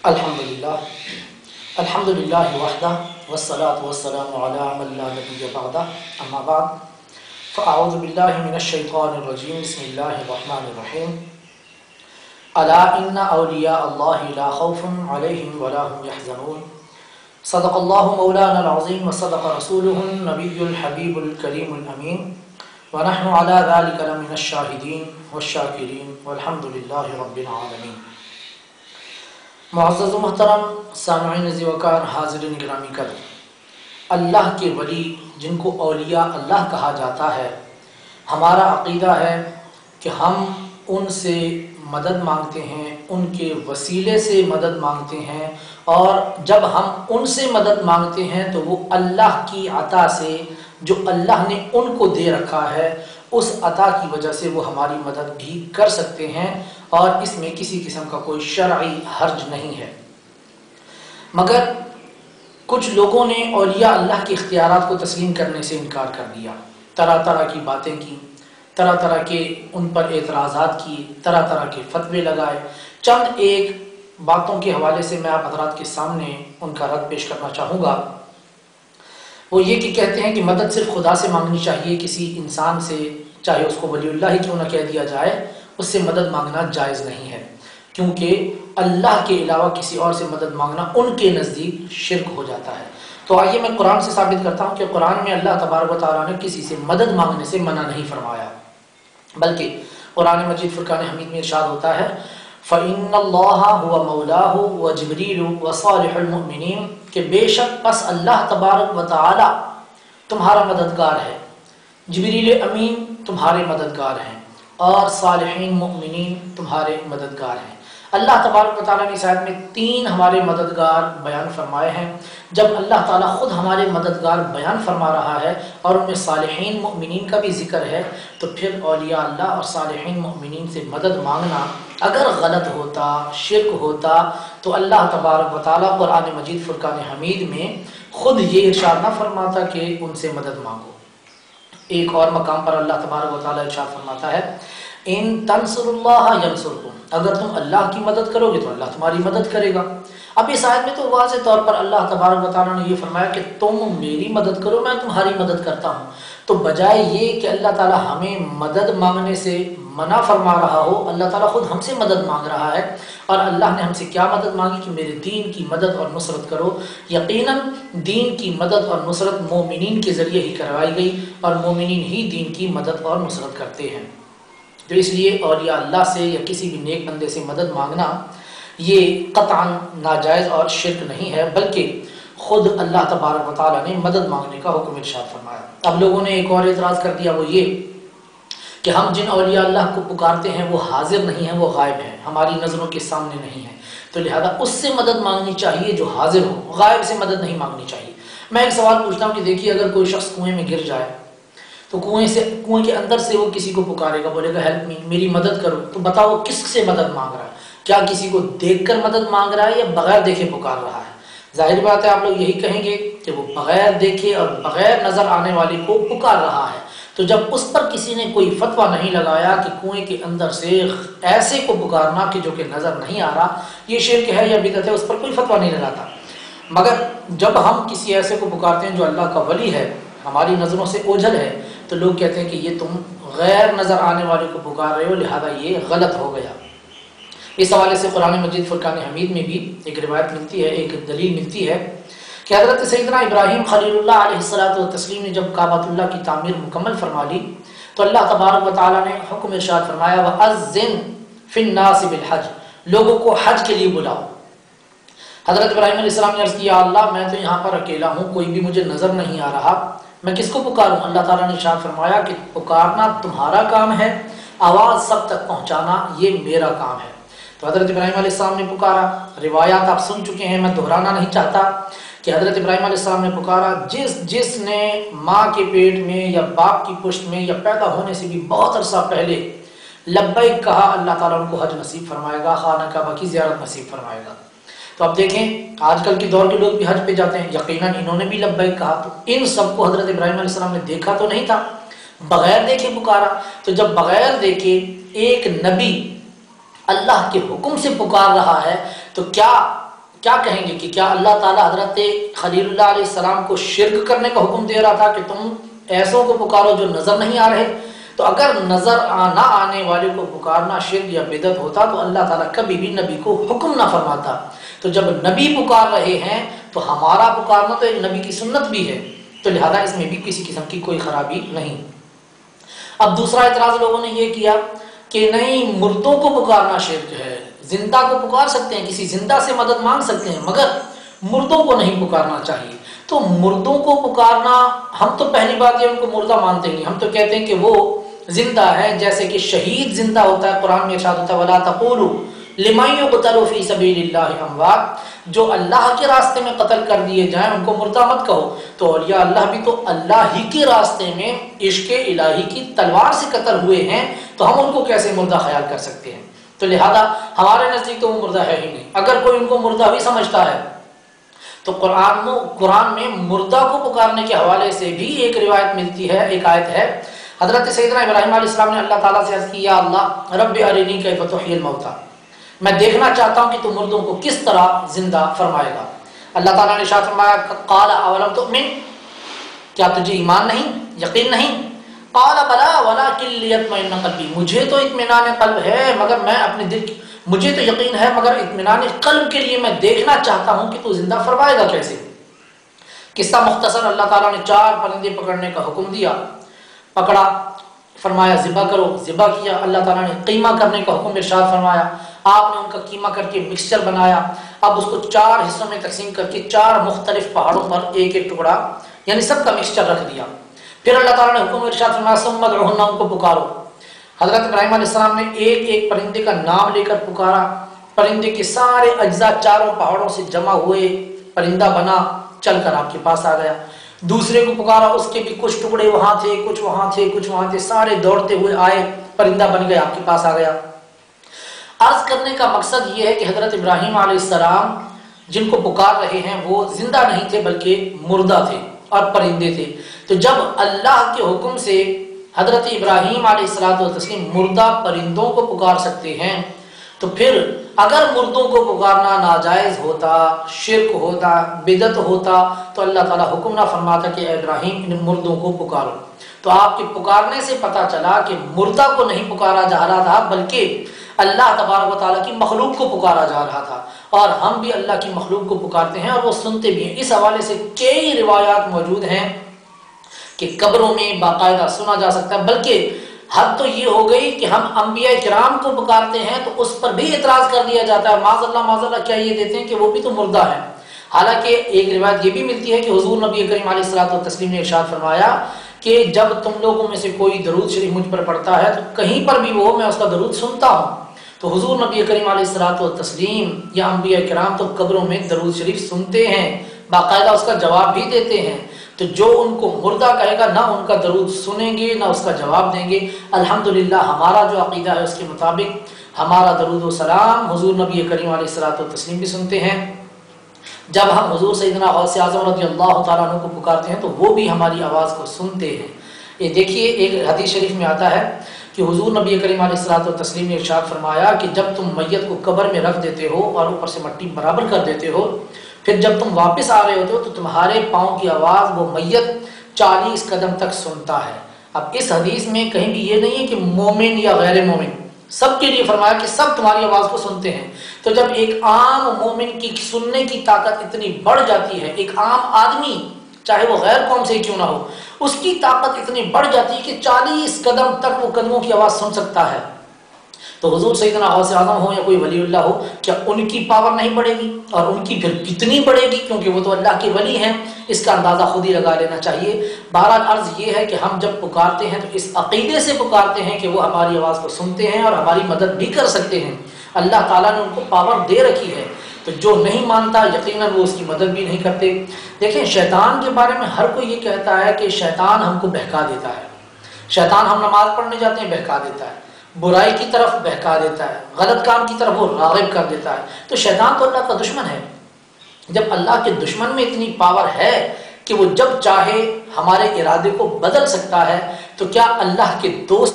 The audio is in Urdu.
الحمدللہ وحدہ والصلاة والسلام علی من لا نبی بعدہ اما بعد فاعوذ باللہ من الشیطان الرجیم بسم اللہ الرحمن الرحیم الا ان اولیاء اللہ لا خوف علیہم ولا هم يحزنون صدق اللہ مولانا العظیم وصدق رسولہ النبی الحبیب الکریم الامین ونحن على ذلك لمن الشاہدین والشاکرین والحمدللہ رب العالمین۔ معزز و محترم سامعین عزیز وقار، حاضرین گرامی قدر، اللہ کے ولی جن کو اولیاء اللہ کہا جاتا ہے، ہمارا عقیدہ ہے کہ ہم ان سے مدد مانگتے ہیں، ان کے وسیلے سے مدد مانگتے ہیں، اور جب ہم ان سے مدد مانگتے ہیں تو وہ اللہ کی عطا سے جو اللہ نے ان کو دے رکھا ہے اس عطا کی وجہ سے وہ ہماری مدد بھی کر سکتے ہیں، اور اس میں کسی قسم کا کوئی شرعی حرج نہیں ہے۔ مگر کچھ لوگوں نے اولیاء اللہ کے اختیارات کو تسلیم کرنے سے انکار کر دیا، طرح طرح کی باتیں کی، طرح طرح کے ان پر اعتراضات کیے، طرح طرح کے فتوے لگائے۔ چند ایک باتوں کے حوالے سے میں آپ حضرات کے سامنے ان کا رد پیش کرنا چاہوں گا۔ وہ یہ کہ کہتے ہیں کہ مدد صرف خدا سے مانگنی چاہیے، کسی انسان سے، چاہے اس کو ولی اللہ ہی کیوں نہ کہہ دیا جائے، اس سے مدد مانگنا جائز نہیں ہے، کیونکہ اللہ کے علاوہ کسی اور سے مدد مانگنا ان کے نزدیک شرک ہو جاتا ہے۔ تو آئیے میں قرآن سے ثابت کرتا ہوں کہ قرآن میں اللہ تبارک و تعالیٰ نے کسی سے مدد مانگنے سے منع نہیں فرمایا، بلکہ قرآن مجید فرقان حمید میں ارشاد ہوتا ہے فَإِنَّ اللَّهَ هُوَ مَوْلَاهُ وَجِبْرِيلُ وَصَالِحُ الْمُؤْمِنِينَ، کہ بے شک پس اللہ تبارک و تعالیٰ تمہارا مددگار ہے، جبریل امین تمہارے مددگار ہیں، اور صالحین مؤمنین تمہارے مددگار ہیں۔ اللہ تبارک و تعالیٰ نے اس آیت میں تین ہمارے مددگار بیان فرمائے ہیں۔ جب اللہ تعالیٰ خود ہمارے مددگار بیان فرما رہا ہے اور ان میں صالحین مؤمنین کا بھی ذکر ہے، تو پھر اولیاء اللہ اور صالحین مؤمنین سے مدد مانگنا اگر غلط ہوتا، شرک ہوتا، تو اللہ تبارک و تعالیٰ قرآن مجید فرقان حمید میں خود یہ ارشاد نہ فرماتا کہ ان سے مدد مانگو۔ ایک اور مقام پر اللہ تبارک و تعالیٰ ارشاد فرماتا ہے ان تنصروا اللہ ینصرکم، اگر تم اللہ کی مدد کرو گے تو اللہ تمہاری مدد کرے گا۔ اب اس آیت میں تو واضح طور پر اللہ تبارک و تعالیٰ نے یہ فرمایا کہ تم میری مدد کرو، میں تمہاری مدد کرتا ہوں۔ تو بجائے یہ کہ اللہ تعالیٰ ہمیں مدد مانگنے سے منع فرما رہا ہو، اللہ تعالیٰ خود ہم سے مدد مانگ رہا ہے، اور اللہ نے ہم سے کیا مدد مانگی کہ میرے دین کی مدد اور نصرت کرو۔ یقیناً دین کی مدد اور نصرت مومنین کے ذریعے ہی کروائی گئی، اور مومنین ہی دین کی مدد اور نصرت کرتے ہیں۔ تو اس لیے اولیاء اللہ سے یا کسی بھی نیک بندے سے مدد مانگنا یہ قطعاً ناجائز اور شرک نہیں ہے، بلکہ خود اللہ تبارک و تعالیٰ نے مدد مانگنے کا حکم ارشاد فرمایا۔ اب لوگوں نے ایک اور اعتراض کر دیا، وہ یہ کہ ہم جن اولیاء اللہ کو پکارتے ہیں وہ حاضر نہیں ہیں، وہ غائب ہیں، ہماری نظروں کے سامنے نہیں ہیں، تو لہذا اس سے مدد مانگنی چاہیے جو حاضر ہو، غائب سے مدد نہیں مانگنی چاہیے۔ میں ایک سوال پوچھتا ہوں کہ دیکھیے اگر کوئی شخص کنویں میں گر جائے تو کنویں کے اندر سے وہ کسی کو پکارے گا، بولے گا ہیلپ می، میری مدد کرو، تو بتاؤ کس سے مدد مانگ رہا ہے؟ کیا کسی کو دیکھ کر مدد مانگ رہا ہے یا بغیر دیکھے پکار رہا ہے؟ ظاہر بات ہے آپ لوگ یہی کہیں گے کہ وہ بغیر دیکھے اور بغیر نظر آنے والے کو پکار رہا ہے۔ تو جب اس پر کسی نے کوئی فتویٰ نہیں لگایا کہ کنویں کے اندر سے ایسے کو پکارنا کہ جو کہ نظر نہیں آ رہا یہ شرک ہے یا بدعت ہے، اس پر کوئی فتویٰ نہیں لگاتا۔ مگر جب ہم کسی ایسے کو پکارتے ہیں جو اللہ کا ولی ہے، ہماری نظروں سے اوجھل ہے، تو لوگ کہتے ہیں کہ یہ تم غیر نظر آنے والے کو پکار رہے ہو، لہذا یہ غلط ہو گیا۔ اس حوالے سے قرآن مجید فرقان حمید میں بھی ایک روایت ملتی ہے، ایک دلیل ملتی ہے کہ حضرت سیدنا ابراہیم خلیل اللہ علیہ السلام نے جب کعبۃ اللہ کی تعمیر مکمل فرما لی تو اللہ تبارک و تعالیٰ نے حکم ارشاد فرمایا وَأَذِّن فِي النَّاسِ بِالْحَجِّ، لوگوں کو حج کے لیے بلاؤ۔ حضرت ابراہیم علیہ السلام نے عرض کیا اللہ میں تو یہاں پر اکیلا ہوں، کوئی بھی مجھے نظر نہیں آ رہا، میں کس کو پکاروں؟ اللہ تعالیٰ نے ارشاد فرمایا کہ پکارنا تمہارا کام ہے، آواز سب تک پہنچانا یہ میرا کام ہے۔ تو حضرت ابراہیم علیہ السلام نے پکارا۔ روایات آپ سن چکے ہیں، میں دہرانا نہیں چاہتا کہ حضرت ابراہیم علیہ السلام نے پکارا۔ جس نے ماں کے پیٹ میں یا باپ کی پشت میں یا پیدا ہونے سے بھی بہت عرصہ پہلے لبیک کہا، اللہ تعالیٰ ان کو حج نصیب فرمائے گا، خانہ کعبہ کی زیارت نصیب فرمائے گا۔ تو اب دیکھیں آج کل کے دور کے لوگ بھی حج پہ جاتے ہیں، یقیناً انہوں نے بھی لبیک کہا، تو ان سب کو حضرت ابراہیم علیہ السلام نے دیکھا تو نہیں تھا، بغیر دیکھے پکارا۔ تو جب بغیر دیکھے ایک نبی اللہ کے حکم سے پکار رہا ہے تو کیا کیا کہیں گے کہ کیا اللہ تعالیٰ حضرت خلیل اللہ علیہ السلام کو شرک کرنے کا حکم دے رہا تھا کہ تم ایسوں کو پکارو جو نظر نہیں آ رہے؟ تو اگر نظر نہ آنے والے کو پکارنا شرک یا بدعت ہوتا تو اللہ تعالیٰ کبھی بھی نبی کو حکم نہ فرماتا۔ تو جب نبی پکار رہے ہیں تو ہمارا پکارنا تو ایک نبی کی سنت بھی ہے، تو لہذا اس میں بھی کسی قسم کی کوئی خرابی نہیں۔ اب دوسرا اعتراض لوگوں نے یہ کیا کہ نہیں، مردوں کو پکارنا شرک ہے، زندہ کو پکار سکتے ہیں، کسی زندہ سے مدد مانگ سکتے ہیں، مگر مردوں کو نہیں پکارنا چاہیے۔ تو مردوں کو پکارنا، ہم تو پہلی بات یہ ان کو مردہ مانتے نہیں، ہم تو کہتے ہیں کہ وہ زندہ ہے، جیسے کہ شہید زندہ ہوتا ہے، قرآن میں ارشاد ہوتا ہے وَلَا تَقُولُوا لِمَن يُقْتَلُ فِي سَبِيلِ اللَّهِ أَمْوَاتٌ، جو اللہ کے راستے میں قتل کر دیے جائیں ان کو مردہ مت کہو۔ تو اولیاء اللہ بھی تو اللہ ہی کے راستے میں عشق الہی کی تلوار سے قتل ہوئے ہیں، تو ہم ان کو کیسے مردہ خیال کر سکتے ہیں؟ تو لہذا ہمارے نزدیک تو وہ مردہ ہے ہی نہیں۔ اگر کوئی ان کو مردہ بھی سمجھتا ہے تو قرآن میں مردہ کو پکارنے کے حوالے سے بھی ایک روایت ملتی ہے، ایک آیت ہے۔ حضرت سیدنا ابراہیم علیہ السلام نے اللہ تعالیٰ سے عرض کی، یا اللہ رب ارنی کیف تحیی الموتیٰ، میں دیکھنا چاہتا ہوں کہ تو مردوں کو کس طرح زندہ فرمائے گا۔ اللہ تعالیٰ نے ارشاد فرمایا، قال اولم تؤمن، کیا تجھے ایمان نہیں، یقین نہیں؟ قال بلا ولکن لیطمئن قلبی، مجھے تو اطمینان قلب ہے مگر میں اپنے دل مجھے تو یقین ہے مگر اطمینان قلب کے لیے میں دیکھنا چاہتا ہوں کہ تو زندہ فرمائے گا کیسے۔ قصہ مختصر، اللہ تعالیٰ نے 4 پرندے پکڑنے کا حکم دیا، پکڑا، فرمایا ذبح کرو، ذبح کیا۔ اللہ تعالیٰ نے قیمہ کرنے کا حکم ارشاد فرمایا، آپ نے ان کا قیمہ کر کے مکسچر بنایا، اب اس کو 4 حصوں میں تقسیم کر کے 4 مختلف پہاڑوں پر ایک ایک ٹکڑا یعنی سب کا مکسچر رکھ دیا۔ پھر اللہ تعالیٰ نے حکم ارشاد فرمایا ثم ادعوہن، ان کو پکارو۔ حضرت ابراہیم علیہ السلام نے ایک ایک پرندے کا نام لے کر پکارا، پرندے کے سارے اجزاء 4 پہاڑوں سے جمع ہوئے، پرندہ بنا، چل کر آپ کے پاس آ گیا۔ دوسرے کو پکارا، اس کے بھی کچھ ٹکڑے وہاں تھے، کچھ وہاں تھے، کچھ وہاں تھے، سارے دوڑتے ہوئے آئے، پرندہ بن گیا، آپ کے پاس آ گیا۔ عرض کرنے کا مقصد یہ ہے کہ حضرت ابراہیم علیہ السلام جن کو پکار رہے ہیں وہ زندہ نہیں تھے بلکہ مردہ تھے اور پرندے تھے۔ تو جب اللہ کے حکم سے حضرت ابراہیم علیہ السلام مردہ پرندوں کو پکار سکتے ہیں، تو پھر اگر مردوں کو پکارنا ناجائز ہوتا، شرک ہوتا، بدعت ہوتا، تو اللہ تعالیٰ حکم نہ فرماتا کہ اے ابراہیم ان مردوں کو پکارو۔ تو آپ کے پکارنے سے پتہ چلا کہ مردہ کو نہیں پکارا جا رہا تھا بلکہ اللہ تبارک و تعالیٰ کی مخلوق کو پکارا جا رہا تھا، اور ہم بھی اللہ کی مخلوق کو پکارتے ہیں اور وہ سنتے بھی ہیں۔ اس حوالے سے کئی روایات موجود ہیں کہ قبروں میں باقاعدہ سنا جا سکتا ہے، بلکہ حد تو یہ ہو گئی کہ ہم انبیاء کرام کو پکارتے ہیں تو اس پر بھی اعتراض کر دیا جاتا ہے، معاذ اللہ کیا یہ دیتے ہیں کہ وہ بھی تو مردہ ہیں۔ حالانکہ ایک روایت یہ بھی ملتی ہے کہ حضور نبی کریم علیہ الصلوۃ والتسلیم نے ارشاد فرمایا کہ جب تم لوگوں میں سے کوئی درود شریف مجھ پر پڑھتا ہے تو کہیں پر بھی وہ میں اس کا درود سنتا ہوں۔ تو حضور نبی کریم علیہ الصلوۃ والتسلیم یا انبیاء کرام تو قبروں میں درود شریف سنتے ہیں، باقاعدہ اس کا جواب بھی دیتے ہیں۔ تو جو ان کو مردہ کہے گا نہ ان کا درود سنیں گے نہ اس کا جواب دیں گے۔ الحمدللہ ہمارا جو عقیدہ ہے اس کے مطابق ہمارا درود و سلام حضور نبی کریم علیہ الصلوۃ والتسلیم بھی سنتے ہیں۔ جب ہم حضور سیدنا غوث اعظم رضی اللہ تعالیٰ عنہ کو پکارتے ہیں تو وہ بھی ہماری آواز کو سنتے ہیں۔ یہ دیکھیے ایک حدیث شریف میں آتا ہے کہ حضور نبی کریم علیہ الصلوۃ والتسلیم نے ارشاد فرمایا کہ جب تم میت کو قبر میں رکھ دیتے ہو اور اوپر سے مٹی برابر کر دیتے ہو، پھر جب تم واپس آ رہے ہوتے ہو تو تمہارے پاؤں کی آواز وہ میت 40 قدم تک سنتا ہے۔ اب اس حدیث میں کہیں بھی یہ نہیں ہے کہ مومن یا غیر مومن، سب کے لیے فرمایا کہ سب تمہاری آواز کو سنتے ہیں۔ تو جب ایک عام مومن کی سننے کی طاقت اتنی بڑھ جاتی ہے، ایک عام آدمی چاہے وہ غیر قوم سے کیوں نہ ہو، اس کی طاقت اتنی بڑھ جاتی ہے کہ 40 قدم تک وہ قدموں کی آواز سن سکتا ہے، تو حضور سیدنا غوث اعظم ہو یا کوئی ولی اللہ ہو، کیا ان کی پاور نہیں بڑھے گی؟ اور ان کی پھر کتنی بڑھے گی، کیونکہ وہ تو اللہ کے ولی ہیں، اس کا اندازہ خود ہی لگا لینا چاہیے۔ بہرحال عرض یہ ہے کہ ہم جب پکارتے ہیں تو اس عقیدے سے پکارتے ہیں کہ وہ ہماری آواز کو سنتے ہیں اور ہماری مدد بھی کر سکتے ہیں۔ اللہ تعالیٰ نے ان کو پاور دے رکھی ہے، تو جو نہیں مانتا یقیناً وہ اس کی مدد بھی نہیں کرتے۔ دیکھیں شیطان کے بارے میں ہر کوئی یہ کہتا ہے کہ شیطان ہم کو بہکا دیتا ہے، شیطان ہم نماز پڑھنے جاتے ہیں بہکا دیتا ہے، برائی کی طرف بہکا دیتا ہے، غلط کام کی طرف وہ راغب کر دیتا ہے۔ تو شیطان تو اللہ کا دشمن ہے۔ جب اللہ کے دشمن میں اتنی پاور ہے کہ وہ جب چاہے ہمارے ارادے کو بدل سکتا ہے، تو کیا اللہ کے دوست